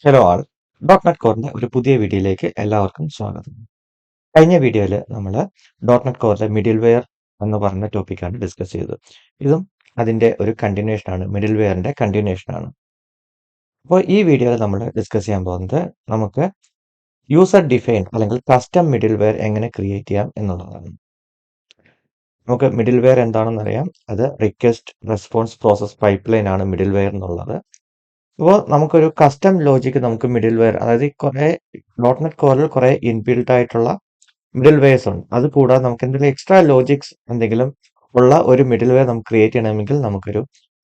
Hello ആൾ dot net കോറിന്റെ ഒരു പുതിയ വീഡിയോയിലേക്ക് എല്ലാവർക്കും സ്വാഗതം. കഴിഞ്ഞ വീഡിയോയിൽ നമ്മൾ ഡോട്ട് നെറ്റ് കോറിലെ മിഡിൽ വെയർ എന്ന് പറഞ്ഞ ടോപ്പിക്കാണ് ഡിസ്കസ് ചെയ്തത്. ഇതും അതിന്റെ ഒരു കണ്ടിന്യൂഷൻ ആണ്, മിഡിൽ വെയറിന്റെ കണ്ടിന്യൂഷൻ ആണ്. അപ്പോൾ ഈ വീഡിയോയിൽ നമ്മൾ ഡിസ്കസ് ചെയ്യാൻ പോകുന്നത് നമുക്ക് യൂസർ ഡിഫൈൻ അല്ലെങ്കിൽ കസ്റ്റം മിഡിൽ വെയർ എങ്ങനെ ക്രിയേറ്റ് ചെയ്യാം എന്നുള്ളതാണ്. നമുക്ക് മിഡിൽ വെയർ എന്താണെന്ന് അറിയാം. അത് റിക്വസ്റ്റ് റെസ്പോൺസ് പ്രോസസ് പൈപ്പ്ലൈൻ ആണ് മിഡിൽ വെയർ എന്നുള്ളത്. അപ്പോൾ നമുക്കൊരു കസ്റ്റം ലോജിക്ക് നമുക്ക് മിഡിൽ വെയർ, അതായത് കുറെ ഡോട്ട് നെറ്റ് കോറിൽ കുറെ ഇൻബിൽട്ട് ആയിട്ടുള്ള മിഡിൽ വെയർസ് ഉണ്ട്. അത് കൂടാതെ നമുക്ക് എന്തെങ്കിലും എക്സ്ട്രാ ലോജിക്സ് എന്തെങ്കിലും ഉള്ള ഒരു മിഡിൽ വെയർ നമുക്ക് ക്രിയേറ്റ് ചെയ്യണമെങ്കിൽ നമുക്കൊരു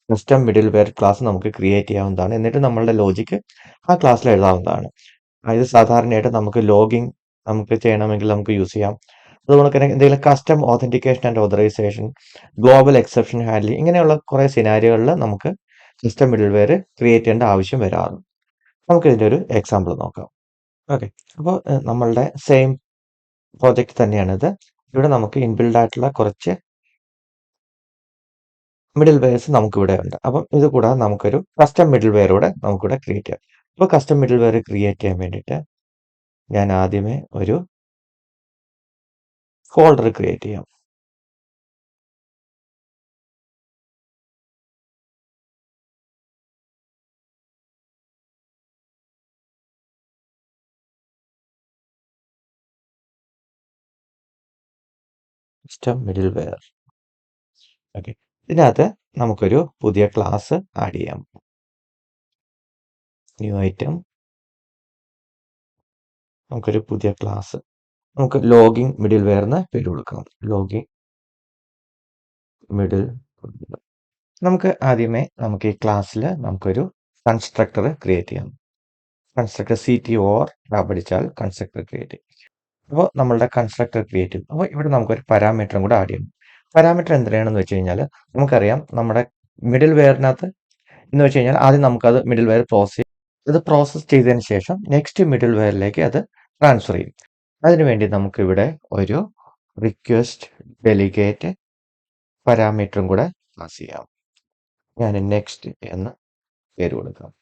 കസ്റ്റം മിഡിൽ വെയർ ക്ലാസ് നമുക്ക് ക്രിയേറ്റ് ചെയ്യാവുന്നതാണ്. എന്നിട്ട് നമ്മളുടെ ലോജിക്ക് ആ ക്ലാസ്സിൽ എഴുതാവുന്നതാണ്. അതായത് സാധാരണയായിട്ട് നമുക്ക് ലോഗിങ് നമുക്ക് ചെയ്യണമെങ്കിൽ നമുക്ക് യൂസ് ചെയ്യാം. അതുപോലെ തന്നെ എന്തെങ്കിലും custom authentication and authorization, global exception handling, ഇങ്ങനെയുള്ള കുറെ സിനാരിയോകളിൽ നമുക്ക് സിസ്റ്റം മിഡിൽ വെയർ ക്രിയേറ്റ് ചെയ്യേണ്ട ആവശ്യം വരാറുണ്ട്. നമുക്ക് ഇതിന്റെ ഒരു എക്സാമ്പിൾ നോക്കാം. ഓക്കെ, അപ്പോൾ നമ്മളുടെ സെയിം പ്രോജക്റ്റ് തന്നെയാണിത്. ഇവിടെ നമുക്ക് ഇൻബിൽഡ് ആയിട്ടുള്ള കുറച്ച് മിഡിൽ വെയർസ് നമുക്കിവിടെ ഉണ്ട്. അപ്പം ഇത് കൂടാതെ നമുക്കൊരു കസ്റ്റം മിഡിൽ വെയർ കൂടെ നമുക്കിവിടെ ക്രിയേറ്റ് ചെയ്യാം. അപ്പോൾ കസ്റ്റം മിഡിൽ വെയർ ക്രിയേറ്റ് ചെയ്യാൻ വേണ്ടിയിട്ട് ഞാൻ ആദ്യമേ ഒരു ഫോൾഡർ ക്രിയേറ്റ് ചെയ്യാം. Custom middleware. ഓക്കെ, ഇതിനകത്ത് നമുക്കൊരു പുതിയ ക്ലാസ് ആഡ് ചെയ്യാം. ന്യൂ ഐറ്റം, നമുക്കൊരു പുതിയ ക്ലാസ്, നമുക്ക് ലോഗിങ് മിഡിൽ വെയർ എന്ന് പേര് കൊടുക്കാം. Logging middle. നമുക്ക് ആദ്യമേ നമുക്ക് ഈ ക്ലാസ്സിൽ നമുക്കൊരു കൺസ്ട്രക്ടർ ക്രിയേറ്റ് ചെയ്യാം. കൺസ്ട്രക്ടർ CTOR പഠിച്ചാൽ കൺസ്ട്രക്ടർ ക്രിയേറ്റ് ചെയ്യും. അപ്പോൾ നമ്മളുടെ കൺസ്ട്രക്ടർ ക്രിയേറ്റ് ചെയ്യും. അപ്പോൾ ഇവിടെ നമുക്കൊരു പാരാമീറ്ററും കൂടെ ആഡ് ചെയ്യണം. പാരാമീറ്റർ എന്തിനാണെന്ന് വെച്ച് കഴിഞ്ഞാൽ നമുക്കറിയാം നമ്മുടെ മിഡിൽ വെയറിനകത്ത് എന്ന് വെച്ച് കഴിഞ്ഞാൽ ആദ്യം നമുക്കത് മിഡിൽ വെയർ പ്രോസസ് ചെയ്തതിന് ശേഷം നെക്സ്റ്റ് മിഡിൽ വെയറിലേക്ക് അത് ട്രാൻസ്ഫർ ചെയ്യും. അതിനുവേണ്ടി നമുക്കിവിടെ ഒരു റിക്വസ്റ്റ് ഡെലിഗേറ്റ് പാരാമീറ്ററും കൂടെ പാസ് ചെയ്യാം. ഞാൻ നെക്സ്റ്റ് എന്ന് പേര് കൊടുക്കാം.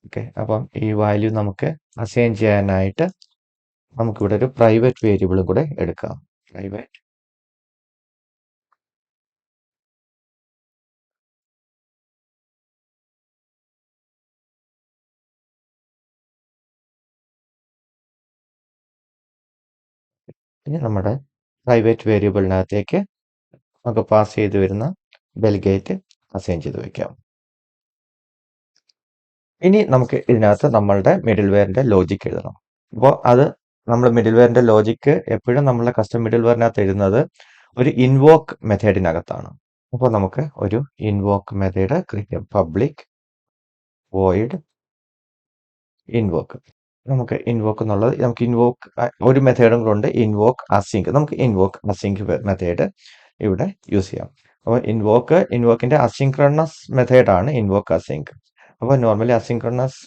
ഓക്കെ, അപ്പം ഈ വാല്യൂ നമുക്ക് അസൈൻ ചെയ്യാനായിട്ട് നമുക്കിവിടെ ഒരു പ്രൈവറ്റ് വേരിയബിളും കൂടെ എടുക്കാം. പ്രൈവറ്റ് ഇനി നമ്മുടെ പ്രൈവറ്റ് വേരിയബിളിനകത്തേക്ക് നമുക്ക് പാസ് ചെയ്ത് വരുന്ന ഡെലിഗേറ്റ് അസൈൻ ചെയ്ത് വെക്കാം. ഇനി നമുക്ക് ഇതിനകത്ത് നമ്മളുടെ മിഡിൽ വെയറിന്റെ ലോജിക്ക് എഴുതണം. അപ്പോൾ അത് നമ്മൾ മിഡിൽ വെയറിന്റെ ലോജിക്ക് എപ്പോഴും നമ്മളെ കസ്റ്റം മിഡിൽ വെയറിനകത്ത് എഴുതുന്നത് ഒരു ഇൻവോക്ക് മെത്തേഡിനകത്താണ്. അപ്പോൾ നമുക്ക് ഒരു ഇൻവോക്ക് മെത്തേഡ് ക്രിയേറ്റ് ചെയ്യാം. Public void invoke. നമുക്ക് ഇൻവോക്ക് എന്നുള്ളത് നമുക്ക് ഇൻവോക്ക് ഒരു മെത്തേഡും കൊണ്ട് ഇൻവോക്ക് അസിങ്ക്, നമുക്ക് ഇൻവോക്ക് അസിങ്ക് മെത്തേഡ് ഇവിടെ യൂസ് ചെയ്യാം. അപ്പോൾ ഇൻവോക്കിന്റെ അസിൻക്രണസ് മെത്തേഡാണ് ഇൻവോക്ക് അസിങ്ക്. അപ്പോൾ നോർമലി അസിൻക്രണസ്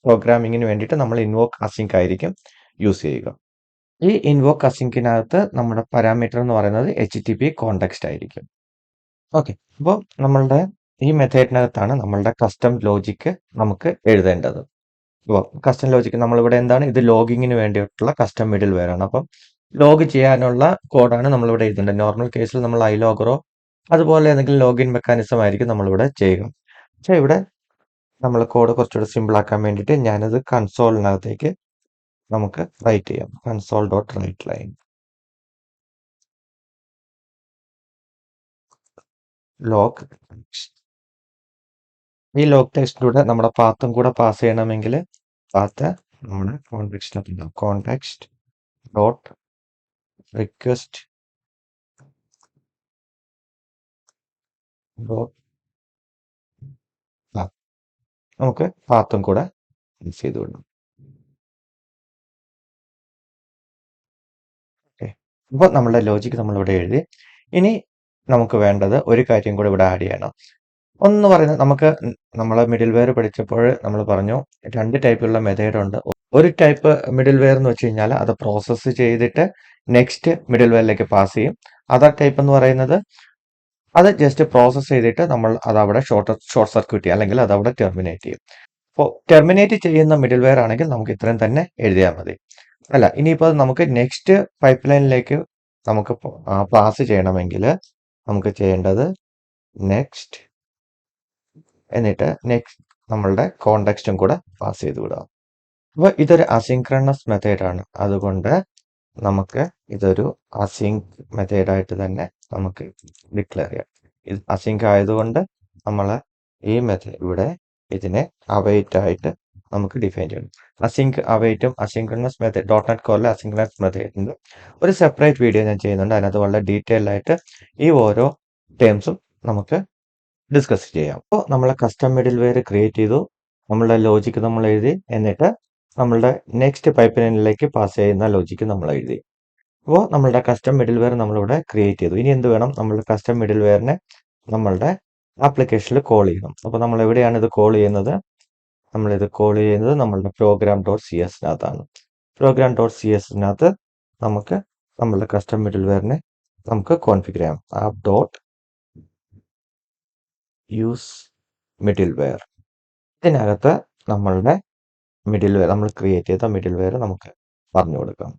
പ്രോഗ്രാമിങ്ങിന് വേണ്ടിയിട്ട് നമ്മൾ ഇൻവോക്ക് അസിങ്ക് ആയിരിക്കും യൂസ് ചെയ്യുക. ഈ ഇൻവോക്ക് അസിങ്കിനകത്ത് നമ്മുടെ പാരാമീറ്റർ എന്ന് പറയുന്നത് HTTP കോണ്ടെക്സ്റ്റ് ആയിരിക്കും. ഓക്കെ, അപ്പോൾ നമ്മളുടെ ഈ മെത്തേഡിനകത്താണ് നമ്മളുടെ കസ്റ്റം ലോജിക്ക് നമുക്ക് എഴുതേണ്ടത്. അപ്പോൾ കസ്റ്റം ലോജിക്ക് നമ്മളിവിടെ എന്താണ്, ഇത് ലോഗിങ്ങിന് വേണ്ടിയിട്ടുള്ള കസ്റ്റം മിഡിൽ വെയർ ആണ്. അപ്പം ലോഗ് ചെയ്യാനുള്ള കോഡാണ് നമ്മളിവിടെ എഴുതേണ്ടത്. നോർമൽ കേസിൽ നമ്മൾ ഐലോഗറോ അതുപോലെ ഏതെങ്കിലും ലോഗിൻ മെക്കാനിസം ആയിരിക്കും നമ്മളിവിടെ ചെയ്യുക. പക്ഷേ ഇവിടെ നമ്മൾ കോഡ് കുറച്ചുകൂടെ സിമ്പിൾ ആക്കാൻ വേണ്ടിയിട്ട് ഞാനത് കൺസോളിനകത്തേക്ക് നമുക്ക് റൈറ്റ് ചെയ്യാം. Console dot write line log. ഈ ലോഗ് ടെക്സ്റ്റിലൂടെ നമ്മുടെ പാത്തും കൂടെ പാസ് ചെയ്യണമെങ്കിൽ പാത്ത് നമ്മുടെ കോൺടെക്സ്റ്റിനകത്തുണ്ടാവും. കോൺടെക്സ്റ്റ് ഡോട്ട് റിക്വസ്റ്റ് ഡോട്ട് നമുക്ക് പാത്തും കൂടെ യൂസ് ചെയ്ത് വിടണം. ഓക്കെ, അപ്പോൾ നമ്മുടെ ലോജിക്ക് നമ്മളിവിടെ എഴുതി. ഇനി നമുക്ക് വേണ്ടത് ഒരു കാര്യം കൂടെ ഇവിടെ ആഡ് ചെയ്യണം. ഒന്ന് പറയുന്നത് നമുക്ക് നമ്മളെ മിഡിൽ വെയർ പഠിച്ചപ്പോൾ നമ്മൾ പറഞ്ഞു രണ്ട് ടൈപ്പിലുള്ള മെത്തേഡ് ഉണ്ട്. ഒരു ടൈപ്പ് മിഡിൽ വെയർ എന്ന് വെച്ച് കഴിഞ്ഞാൽ അത് പ്രോസസ്സ് ചെയ്തിട്ട് നെക്സ്റ്റ് മിഡിൽ വെയറിലേക്ക് പാസ് ചെയ്യും. അതർ ടൈപ്പ് എന്ന് പറയുന്നത് അത് ജസ്റ്റ് പ്രോസസ്സ് ചെയ്തിട്ട് നമ്മൾ അത് അവിടെ ഷോർട്ട് സർക്യൂട്ട് ചെയ്യും, അല്ലെങ്കിൽ അത് അവിടെ ടെർമിനേറ്റ് ചെയ്യും. അപ്പോൾ ടെർമിനേറ്റ് ചെയ്യുന്ന മിഡിൽ വെയർ ആണെങ്കിൽ നമുക്ക് ഇത്രയും തന്നെ എഴുതിയാൽ മതി. അല്ല, ഇനിയിപ്പോൾ നമുക്ക് നെക്സ്റ്റ് പൈപ്പ് ലൈനിലേക്ക് നമുക്ക് പാസ് ചെയ്യണമെങ്കിൽ നമുക്ക് ചെയ്യേണ്ടത് നെക്സ്റ്റ്, എന്നിട്ട് നെക്സ്റ്റ് നമ്മളുടെ കോണ്ടെക്സ്റ്റും കൂടെ പാസ് ചെയ്ത് വിടുക. അപ്പോൾ ഇതൊരു അസിൻക്രണസ് മെത്തേഡാണ്, അതുകൊണ്ട് നമുക്ക് ഇതൊരു അസിങ്ക് മെത്തേഡായിട്ട് തന്നെ നമുക്ക് ഡിക്ലെയർ ചെയ്യാം. ഇത് അസിങ്ക് ആയതുകൊണ്ട് നമ്മൾ ഈ മെത്തേഡ് ഇവിടെ ഇതിനെ അവൈറ്റ് ആയിട്ട് നമുക്ക് ഡിഫൈൻ ചെയ്യണം. അസിങ്ക് അവൈറ്റും അസിൻക്രണസ് മെത്തേഡ് .NET കോറിലെ അസിൻക്രണസ് മെത്തേഡിൻ്റെ ഒരു സെപ്പറേറ്റ് വീഡിയോ ഞാൻ ചെയ്യുന്നുണ്ട്. അതിനകത്ത് വളരെ ഡീറ്റെയിൽ ആയിട്ട് ഈ ഓരോ ടേംസും നമുക്ക് ഡിസ്കസ് ചെയ്യാം. അപ്പോൾ നമ്മളെ കസ്റ്റം മിഡിൽ വെയർ ക്രിയേറ്റ് ചെയ്തു, നമ്മളുടെ ലോജിക്ക് നമ്മൾ എഴുതി, എന്നിട്ട് നമ്മളുടെ നെക്സ്റ്റ് പൈപ്പ് ലൈനിലേക്ക് പാസ് ചെയ്യുന്ന ലോജിക്ക് നമ്മൾ എഴുതി. അപ്പോൾ നമ്മളുടെ കസ്റ്റം മിഡിൽ വെയർ നമ്മളിവിടെ ക്രിയേറ്റ് ചെയ്തു. ഇനി എന്ത് വേണം? നമ്മളുടെ കസ്റ്റം മിഡിൽ വെയറിനെ നമ്മളുടെ ആപ്ലിക്കേഷനിൽ കോൾ ചെയ്യണം. അപ്പോൾ നമ്മൾ എവിടെയാണ് ഇത് കോൾ ചെയ്യുന്നത്? നമ്മളിത് കോൾ ചെയ്യുന്നത് നമ്മളുടെ program.cs-നകത്താണ്. program.cs-നകത്ത് നമുക്ക് നമ്മളുടെ കസ്റ്റം മിഡിൽ വെയറിനെ നമുക്ക് കോൺഫിഗർ ചെയ്യാം. app.use middleware. ഇതിനകത്ത് നമ്മളുടെ മിഡിൽ വെയർ നമ്മൾ ക്രിയേറ്റ് ചെയ്ത മിഡിൽ വെയർ നമുക്ക് പറഞ്ഞു കൊടുക്കാം.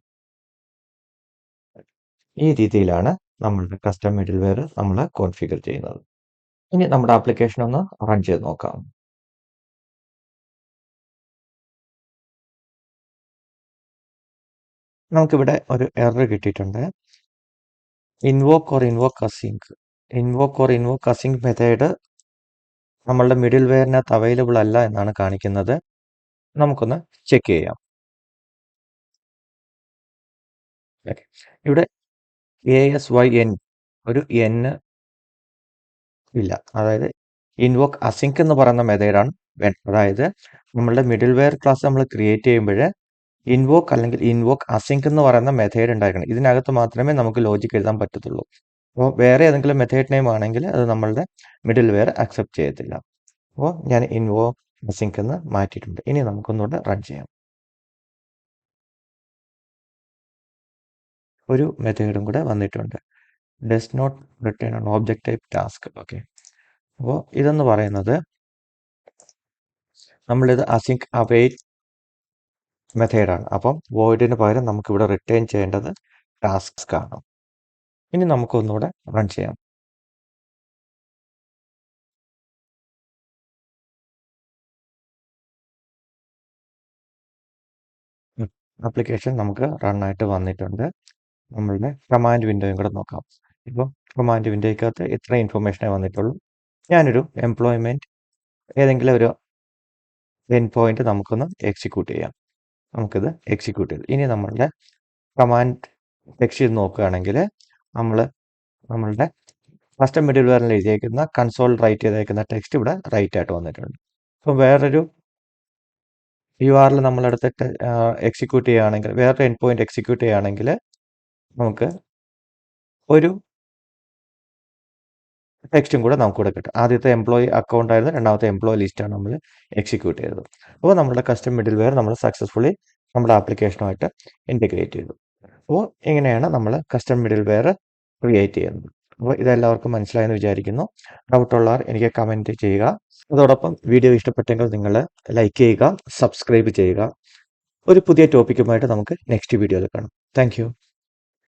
ഈ രീതിയിലാണ് നമ്മളുടെ കസ്റ്റം മിഡിൽ വെയർ നമ്മൾ കോൺഫിഗർ ചെയ്യുന്നത്. ഇനി നമ്മുടെ ആപ്ലിക്കേഷൻ ഒന്ന് റൺ ചെയ്ത് നോക്കാം. നമുക്കിവിടെ ഒരു എറർ കിട്ടിയിട്ടുണ്ട്. Invoke or invoke async method നമ്മളുടെ മിഡിൽ വെയറിനകത്ത് അവൈലബിൾ അല്ല എന്നാണ് കാണിക്കുന്നത്. നമുക്കൊന്ന് ചെക്ക് ചെയ്യാം. ഇവിടെ ASYN ഒരു N ഇല്ല, അതായത് ഇൻവോക്ക് അസിങ്ക് എന്ന് പറയുന്ന മെത്തേഡാണ് വേണ്ടത്. അതായത് നമ്മളുടെ മിഡിൽ വെയർ ക്ലാസ് നമ്മൾ ക്രിയേറ്റ് ചെയ്യുമ്പോൾ ഇൻവോക്ക് അല്ലെങ്കിൽ ഇൻവോക്ക് അസിങ്ക് എന്ന് പറയുന്ന മെത്തേഡ് ഉണ്ടായിരിക്കണം. ഇതിനകത്ത് മാത്രമേ നമുക്ക് ലോജിക്ക് എഴുതാൻ പറ്റത്തുള്ളൂ. അപ്പോൾ വേറെ ഏതെങ്കിലും മെത്തേഡ് നെയിം ആണെങ്കിൽ അത് നമ്മളുടെ മിഡിൽ വെയർ അക്സെപ്റ്റ് ചെയ്യത്തില്ല. അപ്പോൾ ഞാൻ ഇൻവോക്ക് അസിങ്ക് എന്ന് മാറ്റിയിട്ടുണ്ട്. ഇനി നമുക്കൊന്നുകൂടെ റൺ ചെയ്യാം. ഒരു മെത്തേഡും കൂടെ വന്നിട്ടുണ്ട്, does not return on object type task. Okay, അപ്പോൾ ഇതെന്ന് പറയുന്നത് നമ്മളിത് അസിങ്ക് അവൈറ്റ് മെത്തേഡാണ്. അപ്പം വോയിഡിന് പകരം നമുക്കിവിടെ റിട്ടേൺ ചെയ്യേണ്ടത് ടാസ്ക് ആണ്. ഇനി നമുക്കൊന്നുകൂടെ റൺ ചെയ്യാം. ആപ്ലിക്കേഷൻ നമുക്ക് റൺ ആയിട്ട് വന്നിട്ടുണ്ട്. നമ്മളുടെ കമാൻഡ് വിൻഡോയും കൂടെ നോക്കാം. ഇപ്പോൾ കമാൻഡ് വിൻഡോയ്ക്കകത്ത് ഇത്ര ഇൻഫർമേഷനേ വന്നിട്ടുള്ളൂ. ഞാനൊരു എംപ്ലോയ്മെൻറ്റ് ഏതെങ്കിലും ഒരു എൻ പോയിന്റ് നമുക്കൊന്ന് എക്സിക്യൂട്ട് ചെയ്യാം. നമുക്കിത് എക്സിക്യൂട്ട് ചെയ്തു. ഇനി നമ്മളുടെ കമാൻഡ് ടെക്സ്റ്റ് നോക്കുകയാണെങ്കിൽ നമ്മളുടെ കസ്റ്റം മിഡിൽ വെയറിൽ എഴുതിയേക്കുന്ന കൺസോൾ റൈറ്റ് ചെയ്തേക്കുന്ന ടെക്സ്റ്റ് ഇവിടെ റൈറ്റ് ആയിട്ട് വന്നിട്ടുണ്ട്. അപ്പോൾ വേറൊരു URL നമ്മളെടുത്തിട്ട് എക്സിക്യൂട്ട് ചെയ്യുകയാണെങ്കിൽ, വേറൊരു എൻ പോയിന്റ് എക്സിക്യൂട്ട് ചെയ്യുകയാണെങ്കിൽ നമുക്ക് ഒരു ടെക്സ്റ്റും കൂടെ നമുക്കിവിടെ കിട്ടും. ആദ്യത്തെ എംപ്ലോയി അക്കൗണ്ട് ആയിരുന്നു, രണ്ടാമത്തെ എംപ്ലോയി ലിസ്റ്റാണ് നമ്മൾ എക്സിക്യൂട്ട് ചെയ്തത്. അപ്പോൾ നമ്മുടെ കസ്റ്റം മിഡിൽ വെയർ നമ്മൾ സക്സസ്ഫുള്ളി നമ്മുടെ ആപ്ലിക്കേഷനുമായിട്ട് ഇൻറ്റഗ്രേറ്റ് ചെയ്തു. അപ്പോൾ ഇങ്ങനെയാണ് നമ്മൾ കസ്റ്റം മിഡിൽ വെയർ ക്രിയേറ്റ് ചെയ്യുന്നത്. അപ്പോൾ ഇതെല്ലാവർക്കും മനസ്സിലായെന്ന് വിചാരിക്കുന്നു. ഡൗട്ടുള്ളവർ എനിക്ക് കമൻറ്റ് ചെയ്യുക. അതോടൊപ്പം വീഡിയോ ഇഷ്ടപ്പെട്ടെങ്കിൽ നിങ്ങൾ ലൈക്ക് ചെയ്യുക, സബ്സ്ക്രൈബ് ചെയ്യുക. ഒരു പുതിയ ടോപ്പിക്കുമായിട്ട് നമുക്ക് നെക്സ്റ്റ് വീഡിയോയിൽ കാണാം. താങ്ക്